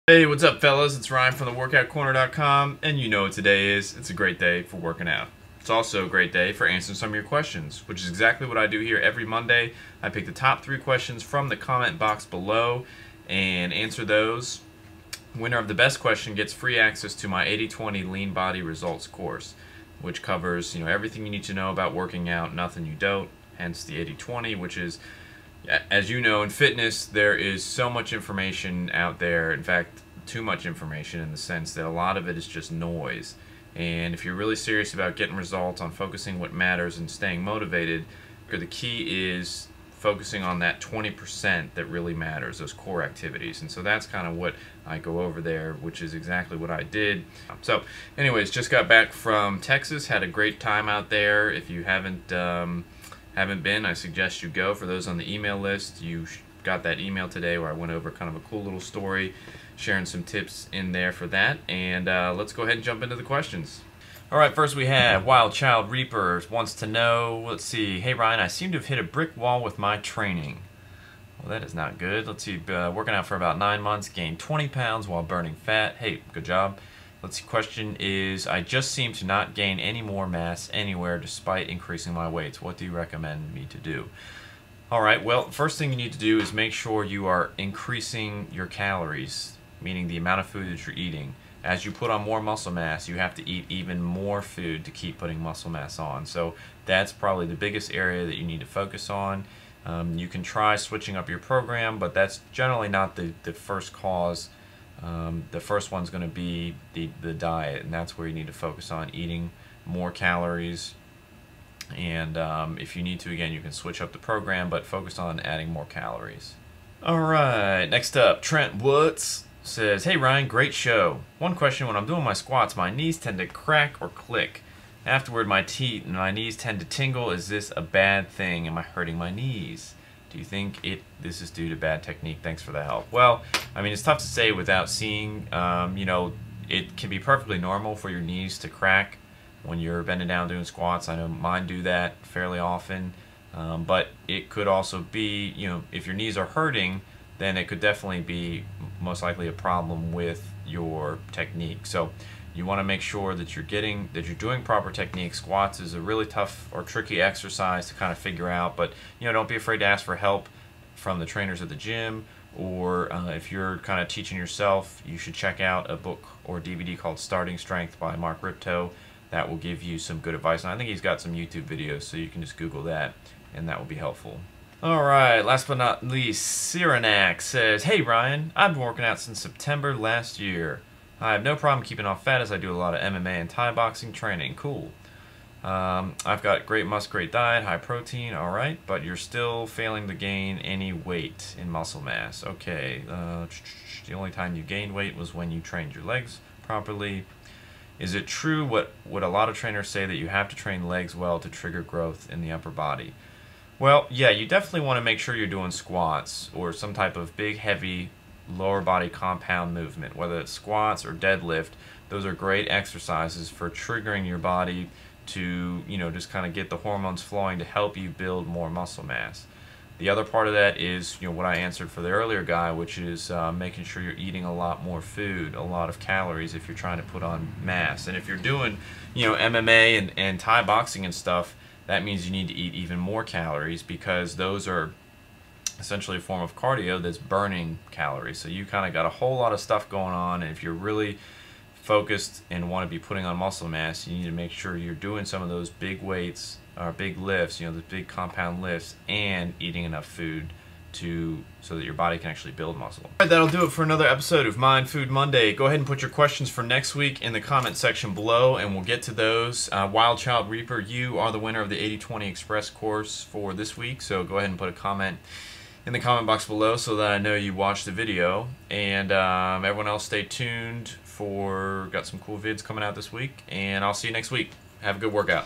Hey, what's up, fellas? It's Ryan from theworkoutcorner.com, and you know what today is. It's a great day for working out. It's also a great day for answering some of your questions, which is exactly what I do here every Monday. I pick the top 3 questions from the comment box below and answer those. Winner of the best question gets free access to my 80/20 Lean Body Results course, which covers everything you need to know about working out, nothing you don't, hence the 80/20, which is, as you know, in fitness, there is so much information out there. In fact, too much information in the sense that a lot of it is just noise. And if you're really serious about getting results, on focusing what matters and staying motivated, the key is focusing on that 20% that really matters, those core activities. And so that's kind of what I go over there, which is exactly what I did. So anyways, just got back from Texas, had a great time out there. If you haven't been, I suggest you go. For those on the email list, you got that email today where I went over kind of a cool little story, sharing some tips in there for that. And let's go ahead and jump into the questions. All right, first we have Wild Child Reaper wants to know, let's see, hey Ryan, I seem to have hit a brick wall with my training. Well, that is not good. Let's see, working out for about 9 months, gained 20 pounds while burning fat. Hey, good job. Let's see, question is, I just seem to not gain any more mass anywhere despite increasing my weights. What do you recommend me to do? All right, well, first thing you need to do is make sure you are increasing your calories, meaning the amount of food that you're eating. As you put on more muscle mass, you have to eat even more food to keep putting muscle mass on. So that's probably the biggest area that you need to focus on. You can try switching up your program, but that's generally not the first cause. The first one's going to be the diet, and that's where you need to focus on eating more calories. And if you need to, again, you can switch up the program, but focus on adding more calories. All right, next up, Trent Woods says, hey Ryan, great show. One question, when I'm doing my squats, my knees tend to crack or click. Afterward, my knees tend to tingle. Is this a bad thing? Am I hurting my knees? Do you think this is due to bad technique? Thanks for the help. Well, I mean, it's tough to say without seeing. It can be perfectly normal for your knees to crack when you're bending down doing squats. I know mine do that fairly often. But it could also be, if your knees are hurting, then it could definitely be most likely a problem with your technique. So you want to make sure that you're doing proper technique. Squats is a really tough or tricky exercise to kind of figure out, but don't be afraid to ask for help from the trainers at the gym, or if you're kind of teaching yourself, you should check out a book or DVD called Starting Strength by Mark Ripto. That will give you some good advice, and I think he's got some YouTube videos, so you can just Google that, and that will be helpful. Alright, last but not least, Cyrenac says, hey Ryan, I've been working out since September last year. I have no problem keeping off fat as I do a lot of MMA and Thai boxing training. Cool. I've got great muscle, great diet, high protein, alright, but you're still failing to gain any weight in muscle mass. Okay, the only time you gained weight was when you trained your legs properly. Is it true what a lot of trainers say, that you have to train legs well to trigger growth in the upper body? Well, yeah, you definitely want to make sure you're doing squats or some type of big, heavy, lower body compound movement, whether it's squats or deadlift. Those are great exercises for triggering your body to, just kind of get the hormones flowing to help you build more muscle mass. The other part of that is, what I answered for the earlier guy, which is making sure you're eating a lot more food, a lot of calories if you're trying to put on mass. And if you're doing, MMA and Thai boxing and stuff, that means you need to eat even more calories, because those are essentially a form of cardio that's burning calories. So you kind of got a whole lot of stuff going on, and if you're really focused and want to be putting on muscle mass, you need to make sure you're doing some of those big weights or big lifts, the big compound lifts, and eating enough food so that your body can actually build muscle. All right, that'll do it for another episode of Mind Food Monday. Go ahead and put your questions for next week in the comment section below, and we'll get to those. Wild Child Reaper, you are the winner of the 80/20 Express course for this week, so go ahead and put a comment in the comment box below so that I know you watched the video. And everyone else, stay tuned got some cool vids coming out this week, and I'll see you next week. Have a good workout.